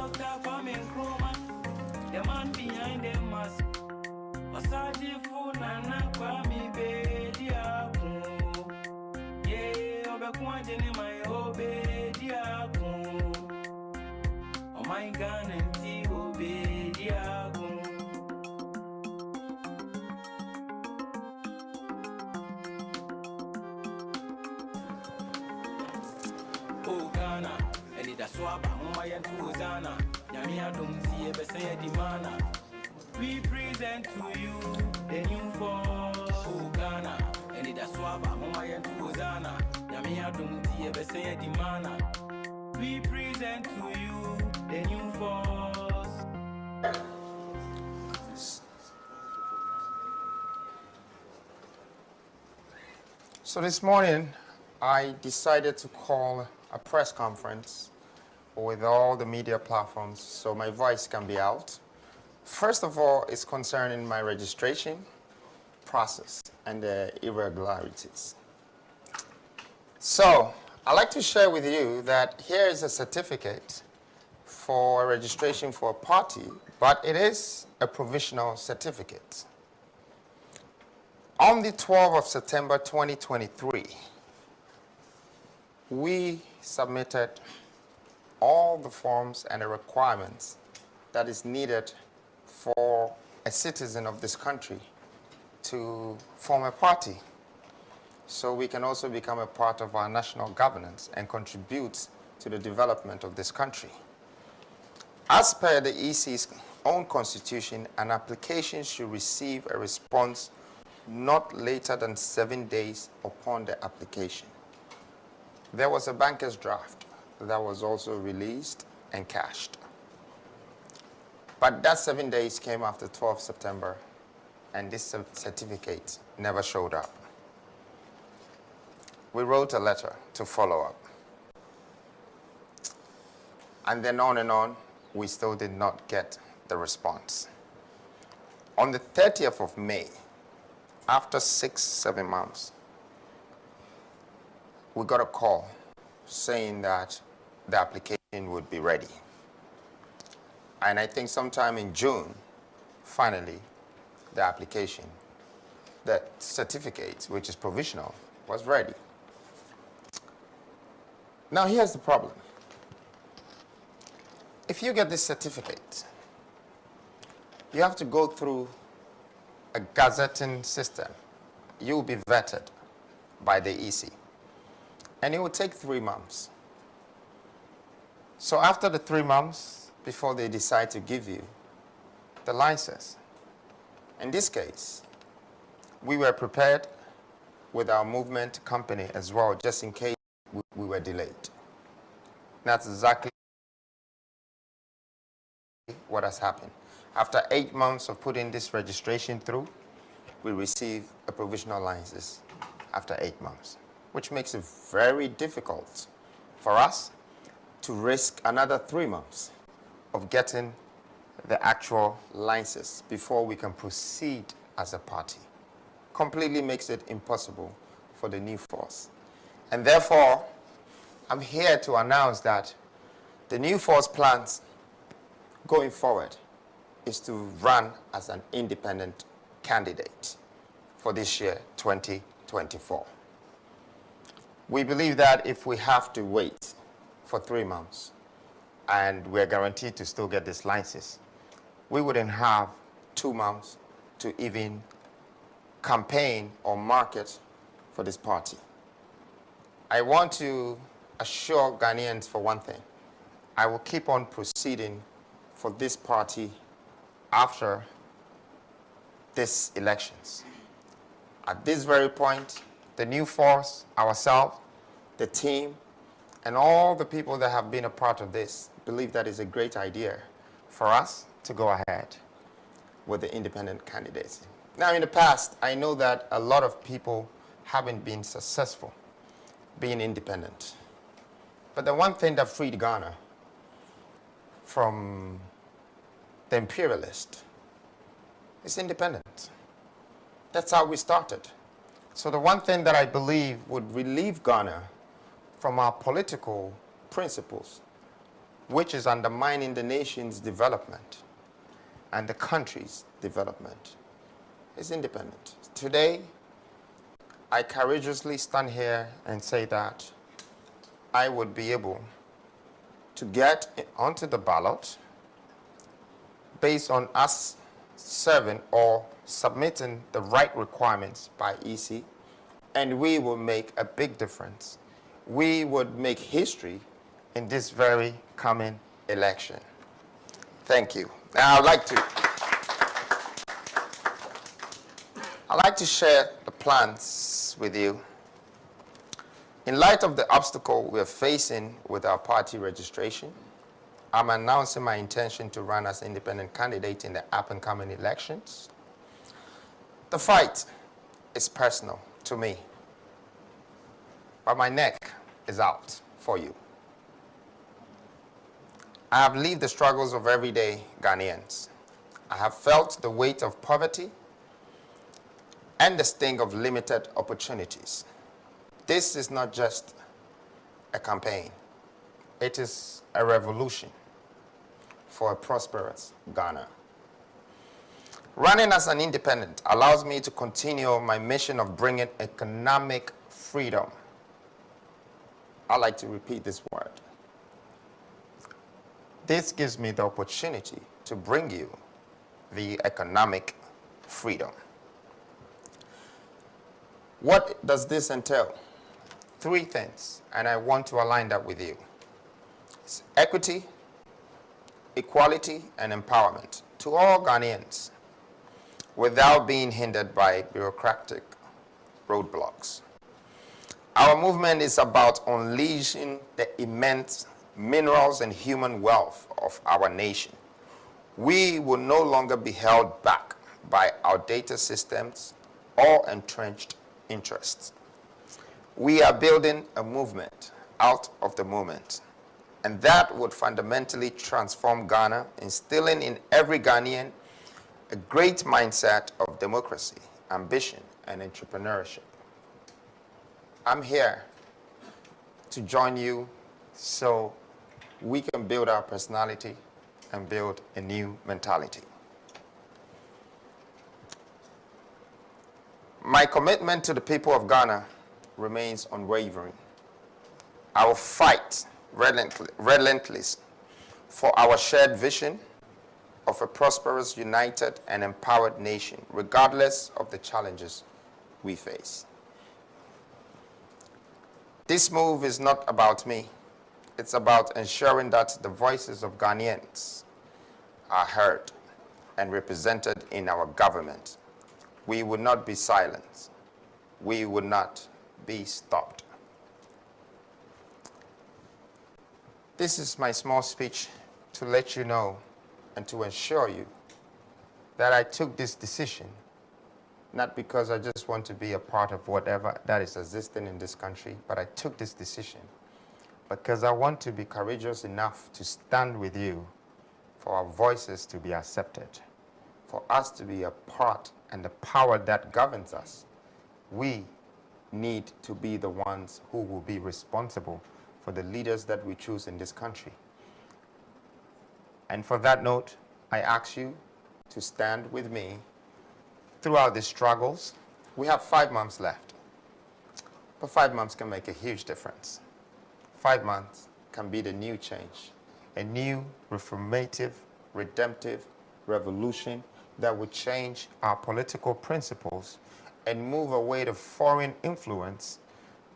Dr. Kwame Nkrumah, the man behind the mask. Masaji fu nanakwamebediako. Yeah, obekwajene my obediako. Oh my God, and obediako. Oh Ghana, and it's a swab, my and Tuzana. Yamia don't see a besay dimana. We present to you the new force. Oh Ghana, and it's a swab, my and Tuzana. Yamia don't see a besay dimana. We present to you the new force. So this morning, I decided to call a press conference with all the media platforms so my voice can be out. First of all, it's concerning my registration process and the irregularities. So I'd like to share with you that here is a certificate for registration for a party, but it is a provisional certificate. On the 12th of September 2023, we submitted all the forms and the requirements that is needed for a citizen of this country to form a party, so we can also become a part of our national governance and contribute to the development of this country. As per the EC's own constitution, an application should receive a response not later than 7 days upon the application. There was a banker's draft that was also released and cashed. But that 7 days came after 12 September, and this certificate never showed up. We wrote a letter to follow up. And then on and on, we still did not get the response. On the 30th of May, after 6-7 months, we got a call saying that the application would be ready. And I think sometime in June, finally, the application, the certificate, which is provisional, was ready. Now here's the problem. If you get this certificate, you have to go through a gazetting system. You'll be vetted by the EC. And it will take 3 months. So after the 3 months, before they decide to give you the license, in this case, we were prepared with our movement company as well, just in case we were delayed. That's exactly what has happened. After 8 months of putting this registration through, we received a provisional license after 8 months, which makes it very difficult for us to risk another 3 months of getting the actual license before we can proceed as a party. Completely makes it impossible for the new force. And therefore, I'm here to announce that the new force plans going forward is to run as an independent candidate for this year, 2024. We believe that if we have to wait for 3 months and we're guaranteed to still get this license, we wouldn't have 2 months to even campaign or market for this party. I want to assure Ghanaians for one thing. I will keep on proceeding for this party after these elections. At this very point, the new force, ourselves, the team, and all the people that have been a part of this believe that is a great idea for us to go ahead with the independent candidacy. Now, in the past, I know that a lot of people haven't been successful being independent. But the one thing that freed Ghana from the imperialist is independence. That's how we started. So the one thing that I believe would relieve Ghana from our political principles which is undermining the nation's development and the country's development, is independent. Today, I courageously stand here and say that I would be able to get onto the ballot based on us serving or submitting the right requirements by EC, and we will make a big difference. We would make history in this very coming election. Thank you. Now I'd like to share the plans with you. In light of the obstacle we're facing with our party registration, I'm announcing my intention to run as independent candidate in the up-and-coming elections. The fight is personal to me, but my neck is out for you. I have lived the struggles of everyday Ghanaians. I have felt the weight of poverty and the sting of limited opportunities. This is not just a campaign. It is a revolution for a prosperous Ghana. Running as an independent allows me to continue my mission of bringing economic freedom. I like to repeat this word. This gives me the opportunity to bring you the economic freedom. What does this entail? 3 things, and I want to align that with you. It's equity, equality, and empowerment to all Ghanaians without being hindered by bureaucratic roadblocks. Our movement is about unleashing the immense minerals and human wealth of our nation. We will no longer be held back by outdated systems or entrenched interests. We are building a movement out of the moment, and that would fundamentally transform Ghana, instilling in every Ghanaian a great mindset of democracy, ambition, and entrepreneurship. I'm here to join you so we can build our personality and build a new mentality. My commitment to the people of Ghana remains unwavering. I will fight relentless for our shared vision of a prosperous, united, and empowered nation, regardless of the challenges we face. This move is not about me. It's about ensuring that the voices of Ghanaians are heard and represented in our government. We will not be silenced. We will not be stopped. This is my small speech to let you know and to assure you that I took this decision not because I just want to be a part of whatever that is existing in this country, but I took this decision because I want to be courageous enough to stand with you for our voices to be accepted, for us to be a part and the power that governs us. We need to be the ones who will be responsible for the leaders that we choose in this country. And for that note, I ask you to stand with me throughout the struggles. We have 5 months left, but 5 months can make a huge difference. 5 months can be the new change, a new reformative, redemptive revolution that would change our political principles and move away the foreign influence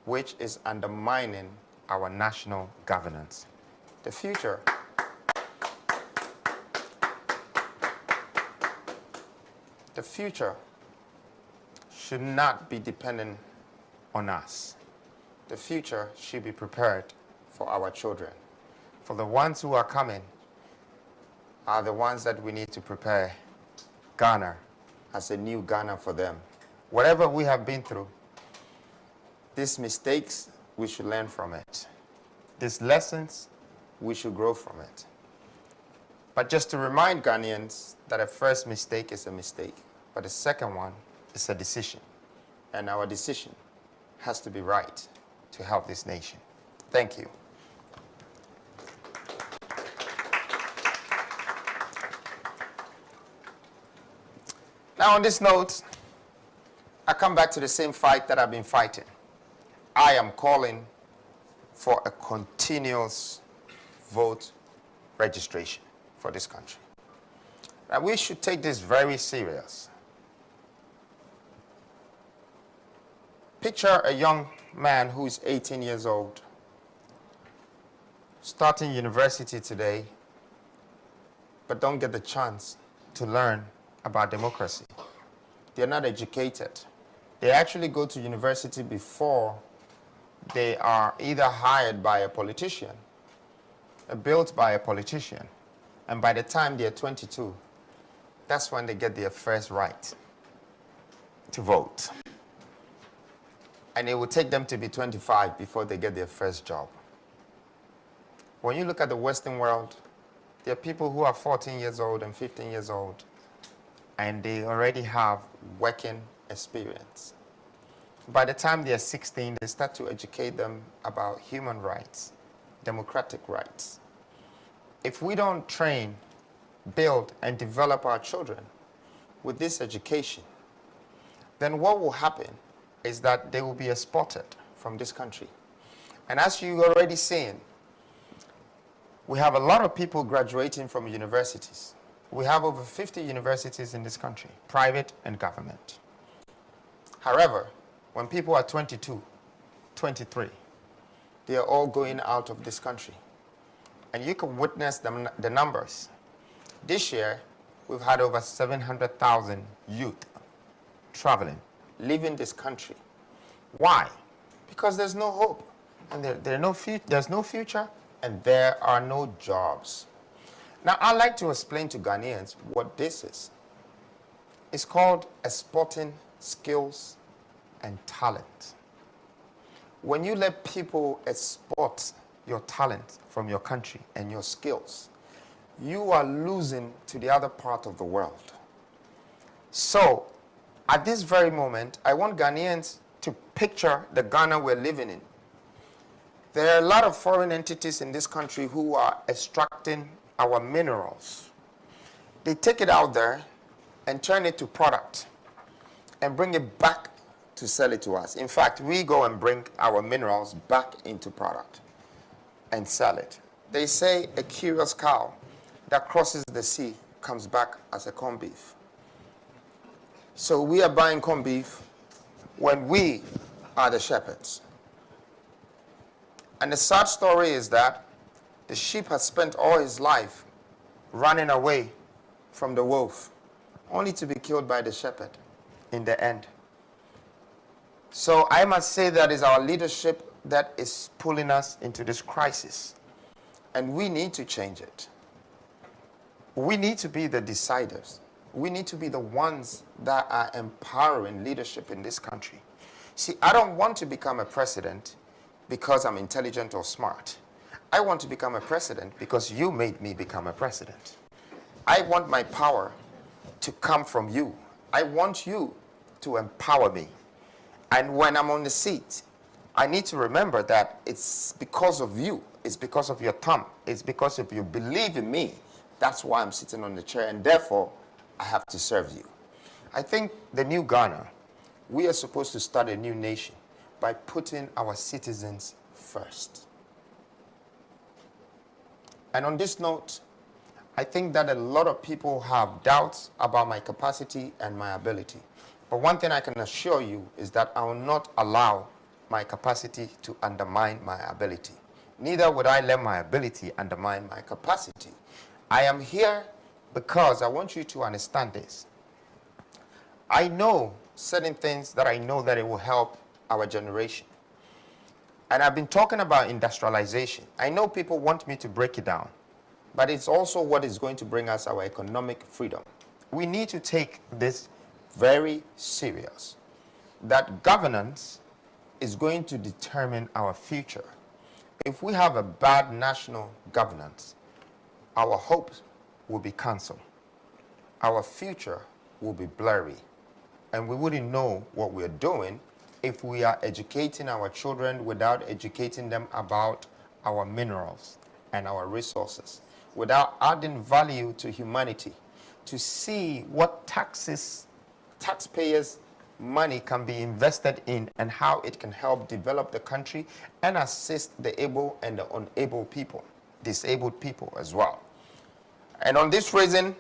which is undermining our national governance. The future should not be dependent on us. The future should be prepared for our children. For the ones who are coming are the ones that we need to prepare Ghana as a new Ghana for them. Whatever we have been through, these mistakes, we should learn from it. These lessons, we should grow from it. But just to remind Ghanaians that a first mistake is a mistake, but the second one is a decision. And our decision has to be right to help this nation. Thank you. Now, on this note, I come back to the same fight that I've been fighting. I am calling for a continuous vote registration for this country. Now, we should take this very serious. Picture a young man who is 18 years old, starting university today, but don't get the chance to learn about democracy. They're not educated. They actually go to university before they are either hired by a politician, built by a politician, and by the time they're 22, that's when they get their first right to vote. And it will take them to be 25 before they get their first job. When you look at the Western world, there are people who are 14 years old and 15 years old, and they already have working experience. By the time they're 16, they start to educate them about human rights, democratic rights. If we don't train, build, and develop our children with this education, then what will happen is that they will be exported from this country. And as you've already seen, we have a lot of people graduating from universities. We have over 50 universities in this country, private and government. However, when people are 22, 23, they are all going out of this country. And you can witness the numbers. This year, we've had over 700,000 youth traveling, leaving this country. Why? Because there's no hope, and there's no future, and there are no jobs. Now, I'd like to explain to Ghanaians what this is. It's called exporting skills and talent. When you let people export your talent from your country and your skills, you are losing to the other part of the world. So, at this very moment, I want Ghanaians to picture the Ghana we're living in. There are a lot of foreign entities in this country who are extracting our minerals. They take it out there and turn it to product and bring it back to sell it to us. In fact, we go and bring our minerals back into product and sell it. They say a curious cow that crosses the sea comes back as a corned beef. So we are buying corned beef when we are the shepherds. And the sad story is that the sheep has spent all his life running away from the wolf, only to be killed by the shepherd in the end. So I must say that is our leadership that is pulling us into this crisis. And we need to change it. We need to be the deciders. We need to be the ones that are empowering leadership in this country. See, I don't want to become a president because I'm intelligent or smart. I want to become a president because you made me become a president. I want my power to come from you. I want you to empower me. And when I'm on the seat, I need to remember that it's because of you. It's because of your thumb. It's because of you believe in me. That's why I'm sitting on the chair, and therefore, I have to serve you. I think the new Ghana, we are supposed to start a new nation by putting our citizens first. And on this note, I think that a lot of people have doubts about my capacity and my ability. But one thing I can assure you is that I will not allow my capacity to undermine my ability. Neither would I let my ability undermine my capacity. I am here because I want you to understand this. I know certain things that I know that it will help our generation. And I've been talking about industrialization. I know people want me to break it down, but it's also what is going to bring us our economic freedom. We need to take this very serious, that governance is going to determine our future. If we have a bad national governance, our hopes will be cancelled. Our future will be blurry, and we wouldn't know what we're doing if we are educating our children without educating them about our minerals and our resources, without adding value to humanity, to see what taxes taxpayers' money can be invested in and how it can help develop the country and assist the able and the unable people, disabled people as well. And on this reason,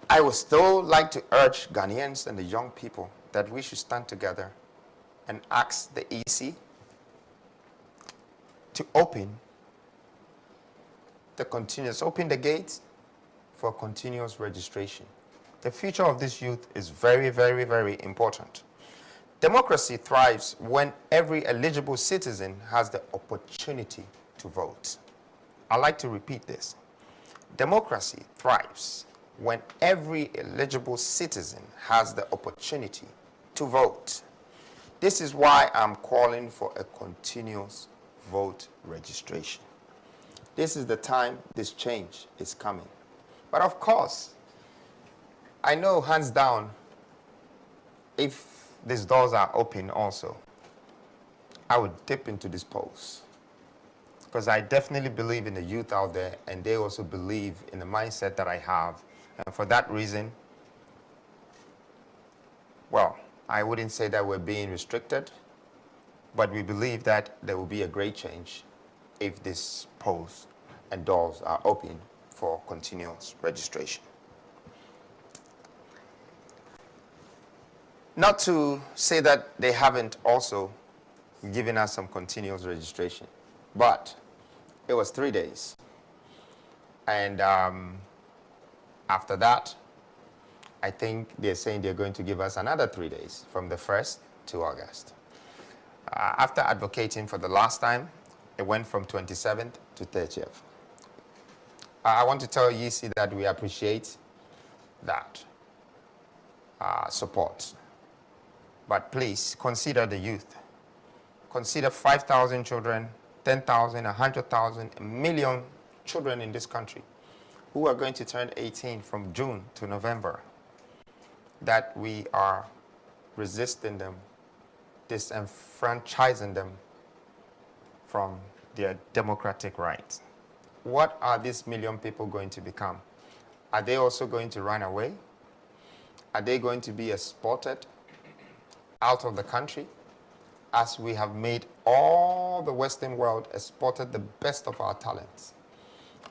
I would still like to urge Ghanaians and the young people that we should stand together and ask the EC to open the gates for continuous registration. The future of this youth is very, very, very important. Democracy thrives when every eligible citizen has the opportunity to vote. I'd like to repeat this. Democracy thrives when every eligible citizen has the opportunity to vote. This is why I'm calling for a continuous vote registration. This is the time this change is coming. But of course, I know hands down, if these doors are open also, I would dip into this polls. Because I definitely believe in the youth out there, and they also believe in the mindset that I have. And for that reason, well, I wouldn't say that we're being restricted, but we believe that there will be a great change if these polls and doors are open for continuous registration. Not to say that they haven't also given us some continuous registration, but it was 3 days. And after that, I think they're saying they're going to give us another 3 days from the 1st to August. After advocating for the last time, it went from 27th to 30th. I want to tell YEC that we appreciate that support. But please consider the youth. Consider 5,000 children, 10,000, 100,000, a million children in this country who are going to turn 18 from June to November, that we are resisting them, disenfranchising them from their democratic rights. What are these million people going to become? Are they also going to run away? Are they going to be exported out of the country, as we have made all the Western world exported the best of our talents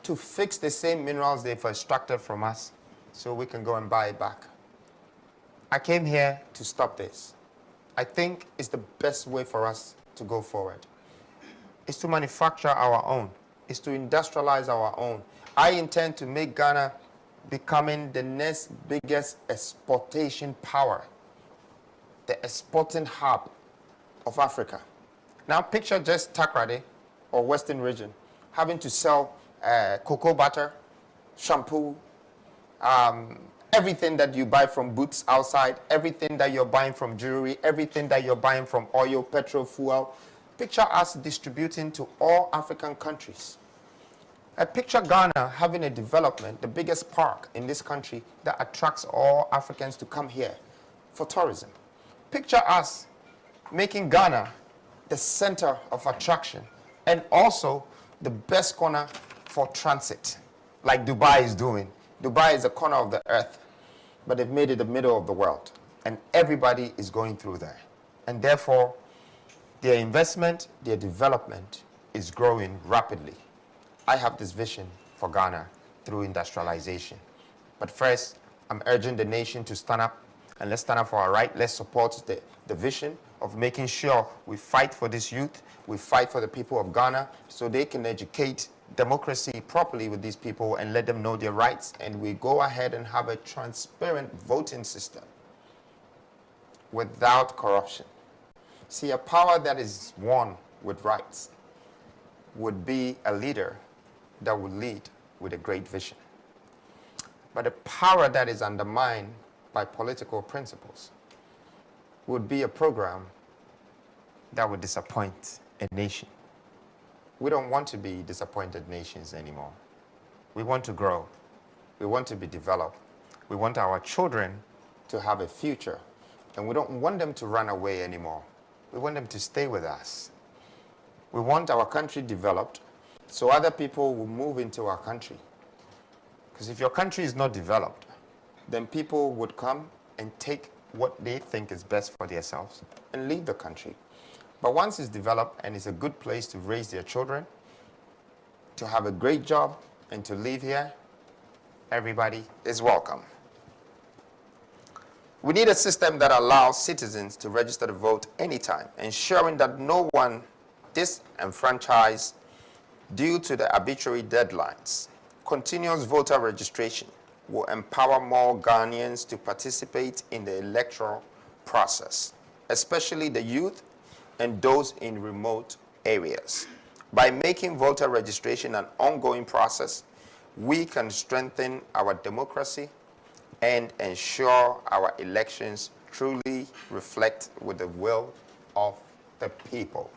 to fix the same minerals they've extracted from us so we can go and buy it back? I came here to stop this. I think it's the best way for us to go forward. It's to manufacture our own. It's to industrialize our own. I intend to make Ghana becoming the next biggest exportation power, the exporting hub of Africa. Now picture just Takrady or Western region having to sell cocoa butter, shampoo, everything that you buy from Boots outside, everything that you're buying from jewelry, everything that you're buying from oil, petrol, fuel. Picture us distributing to all African countries. Picture Ghana having a development, the biggest park in this country that attracts all Africans to come here for tourism. Picture us making Ghana the center of attraction and also the best corner for transit, like Dubai is doing. Dubai is a corner of the earth, but they've made it the middle of the world, and everybody is going through there. And therefore, their investment, their development is growing rapidly. I have this vision for Ghana through industrialization. But first, I'm urging the nation to stand up, and let's stand up for our right. Let's support the vision of making sure we fight for this youth, we fight for the people of Ghana so they can educate democracy properly with these people and let them know their rights, and we go ahead and have a transparent voting system without corruption. See, a power that is won with rights would be a leader that would lead with a great vision. But a power that is undermined by political principles would be a program that would disappoint a nation. We don't want to be disappointed nations anymore. We want to grow. We want to be developed. We want our children to have a future. And we don't want them to run away anymore. We want them to stay with us. We want our country developed so other people will move into our country. Because if your country is not developed, then people would come and take what they think is best for themselves and leave the country. But once it's developed and it's a good place to raise their children, to have a great job, and to live here, everybody is welcome. We need a system that allows citizens to register to vote anytime, ensuring that no one disenfranchised due to the arbitrary deadlines. Continuous voter registration will empower more Ghanaians to participate in the electoral process, especially the youth and those in remote areas. By making voter registration an ongoing process, we can strengthen our democracy and ensure our elections truly reflect with the will of the people.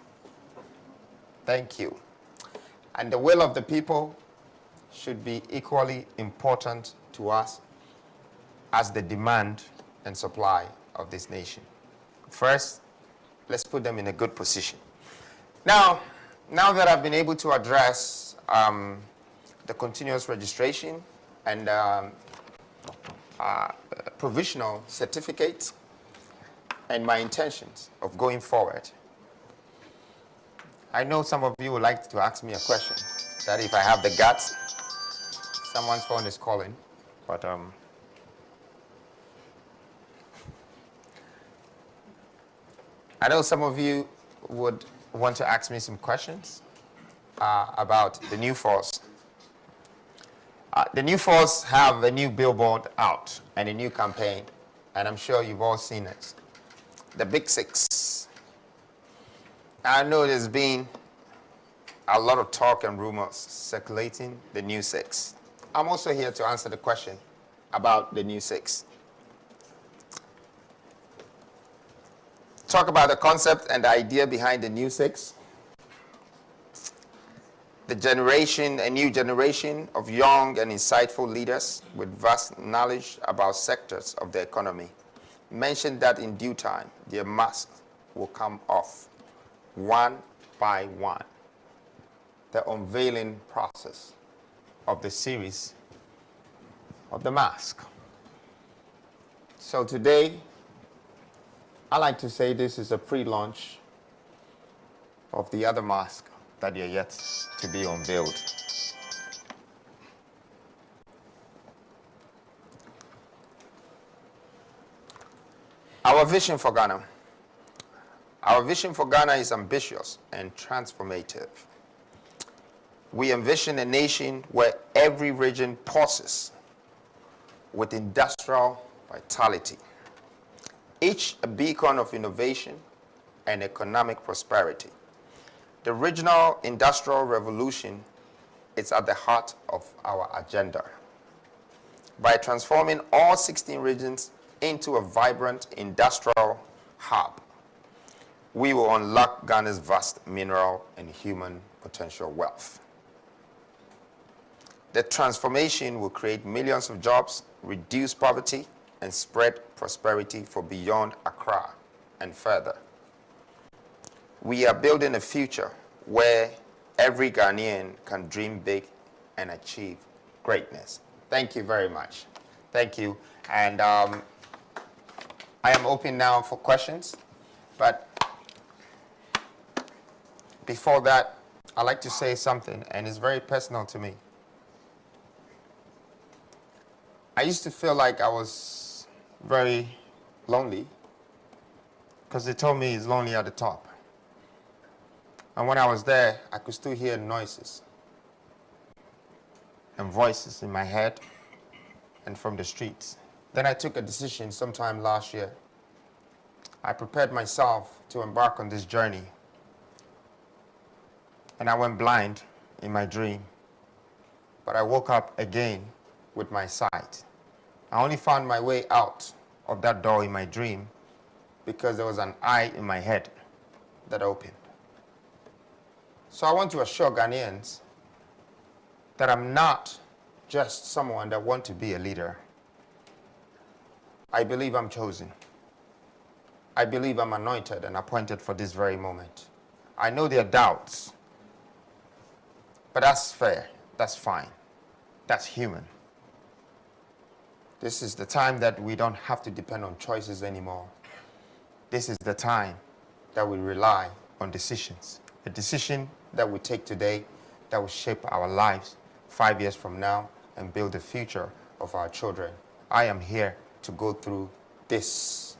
Thank you. And the will of the people should be equally important to us as the demand and supply of this nation. First, let's put them in a good position. Now that I've been able to address the continuous registration and provisional certificate and my intentions of going forward, I know some of you would like to ask me a question, that if I have the guts. Someone's phone is calling, but I know some of you would want to ask me some questions about the New Force. The New Force have a new billboard out and a new campaign, and I'm sure you've all seen it. The Big Six. I know there's been a lot of talk and rumors circulating the New Six. I'm also here to answer the question about the New Six. Talk about the concept and the idea behind the New Six. The generation, a new generation of young and insightful leaders with vast knowledge about sectors of the economy mentioned that in due time, their masks will come off one by one. The unveiling process of the series of the mask. So today, I like to say this is a pre-launch of the other mask that are yet to be unveiled. Our vision for Ghana. Our vision for Ghana is ambitious and transformative. We envision a nation where every region pulses with industrial vitality, each a beacon of innovation and economic prosperity. The regional industrial revolution is at the heart of our agenda. By transforming all 16 regions into a vibrant industrial hub, we will unlock Ghana's vast mineral and human potential wealth. The transformation will create millions of jobs, reduce poverty, and spread prosperity for beyond Accra and further. We are building a future where every Ghanaian can dream big and achieve greatness. Thank you very much. Thank you. And I am open now for questions, but before that, I'd like to say something, and it's very personal to me. I used to feel like I was very lonely because they told me it's lonely at the top. And when I was there, I could still hear noises and voices in my head and from the streets. Then I took a decision sometime last year. I prepared myself to embark on this journey. And I went blind in my dream. But I woke up again with my sight. I only found my way out of that door in my dream because there was an eye in my head that opened. So I want to assure Ghanaians that I'm not just someone that wants to be a leader. I believe I'm chosen. I believe I'm anointed and appointed for this very moment. I know there are doubts, but that's fair, that's fine, that's human. This is the time that we don't have to depend on choices anymore. This is the time that we rely on decisions. A decision that we take today that will shape our lives 5 years from now and build the future of our children. I am here to go through this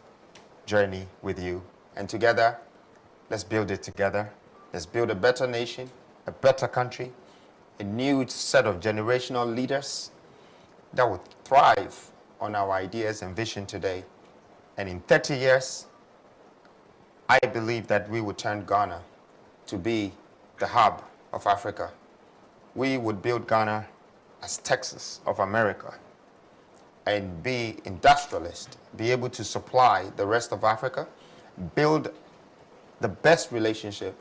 journey with you. And together, let's build it together. Let's build a better nation, a better country, a new set of generational leaders that will thrive on our ideas and vision today. And in 30 years, I believe that we would turn Ghana to be the hub of Africa. We would build Ghana as Texas of America and be industrialists, be able to supply the rest of Africa, build the best relationship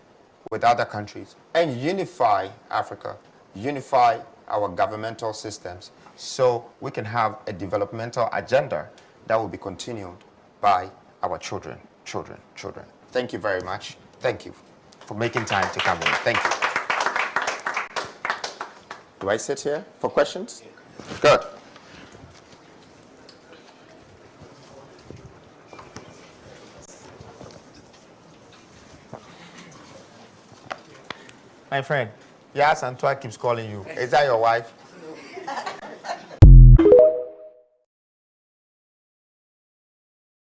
with other countries, and unify Africa, unify our governmental systems so we can have a developmental agenda that will be continued by our children. Thank you very much. Thank you for making time to come in. Thank you. Do I sit here for questions? Good. My friend, yes, Antoine keeps calling you. Is that your wife?